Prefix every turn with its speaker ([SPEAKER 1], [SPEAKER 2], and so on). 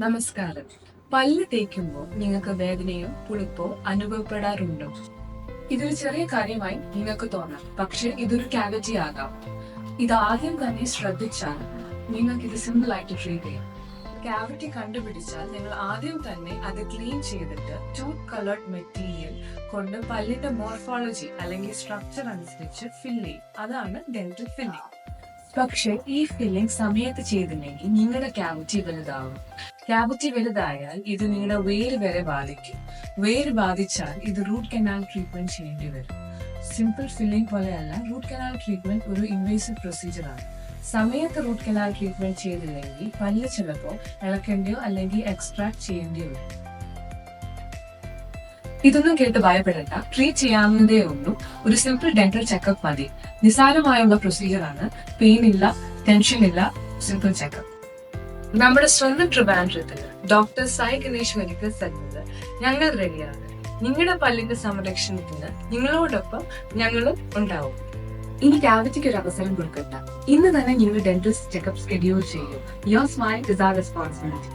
[SPEAKER 1] നമസ്കാരം. പല്ല് തേക്കുമ്പോൾ നിങ്ങൾക്ക് വേദനയോ പുളിപ്പോ അനുഭവപ്പെടാറുണ്ടോ? ഇതൊരു ചെറിയ കാര്യമായി നിങ്ങൾക്ക് തോന്നാം, പക്ഷെ ഇതൊരു കാവിറ്റി ആകാം. ഇത് ആദ്യം തന്നെ ശ്രദ്ധിച്ചാൽ നിങ്ങൾക്ക് ഇത് സിമ്പിൾ ആയിട്ട് ട്രീറ്റ് ചെയ്യാം. കാവിറ്റി കണ്ടുപിടിച്ചാൽ നിങ്ങൾ ആദ്യം തന്നെ അത് ക്ലീൻ ചെയ്തിട്ട് ടൂത്ത് കളർഡ് മെറ്റീരിയൽ കൊണ്ട് പല്ലിന്റെ മോർഫോളജി അല്ലെങ്കിൽ സ്ട്രക്ചർ അനുസരിച്ച് ഫില്ല് ചെയ്യും. അതാണ് ഡെന്റൽ ഫില്ലിംഗ്. പക്ഷെ ഈ ഫില്ലിംഗ് സമയത്ത് ചെയ്തില്ലെങ്കിൽ നിങ്ങളുടെ കാവിറ്റി വലുതാവും. കാവിറ്റി വലുതായാൽ ഇത് നിങ്ങളുടെ വേര് വരെ ബാധിക്കും. വേര് ബാധിച്ചാൽ ഇത് റൂട്ട് കനാൽ ട്രീറ്റ്മെന്റ് ചെയ്യേണ്ടി വരും. സിമ്പിൾ ഫില്ലിംഗ് പോലെയല്ല, റൂട്ട് കനാൽ ട്രീറ്റ്മെന്റ് ഒരു ഇൻവേസീവ് പ്രൊസീജിയറാണ്. സമയത്ത് റൂട്ട് കനാൽ ട്രീറ്റ്മെന്റ് ചെയ്തില്ലെങ്കിൽ പല്ല് ചിലപ്പോൾ ഇളക്കേണ്ടിയോ അല്ലെങ്കിൽ എക്സ്ട്രാക്ട് ചെയ്യേണ്ടിയോ വരും. ഇതൊന്നും കേട്ട് ഭയപ്പെടേണ്ട, ട്രീറ്റ് ചെയ്യാവുന്നതേ ഉള്ളൂ. ഒരു സിമ്പിൾ ഡെന്റൽ ചെക്കപ്പ് മതി. നിസ്സാരമായുള്ള പ്രൊസീജിയറാണ്. പെയിൻ ഇല്ല, ടെൻഷൻ ഇല്ല, സിമ്പിൾ ചെക്കപ്പ്. നമ്മുടെ സ്വന്തം ട്രിവാൻഡ്രത്തിൽ ഡോക്ടർ സായി ഗണേഷ് മെഡിക്കൽ സെന്ററിൽ ഞങ്ങൾ റെഡിയാണ്. നിങ്ങളുടെ പല്ലിന്റെ സംരക്ഷണത്തിന് നിങ്ങളോടൊപ്പം ഞങ്ങളും ഉണ്ടാവും. ഇനി കാവിറ്റിക്ക് ഒരു അവസരം കൊടുക്കണ്ട. ഇന്ന് തന്നെ നിങ്ങൾ ഡെന്റൽ ചെക്കപ്പ് ഷെഡ്യൂൾ ചെയ്യും. Your smile is our responsibility.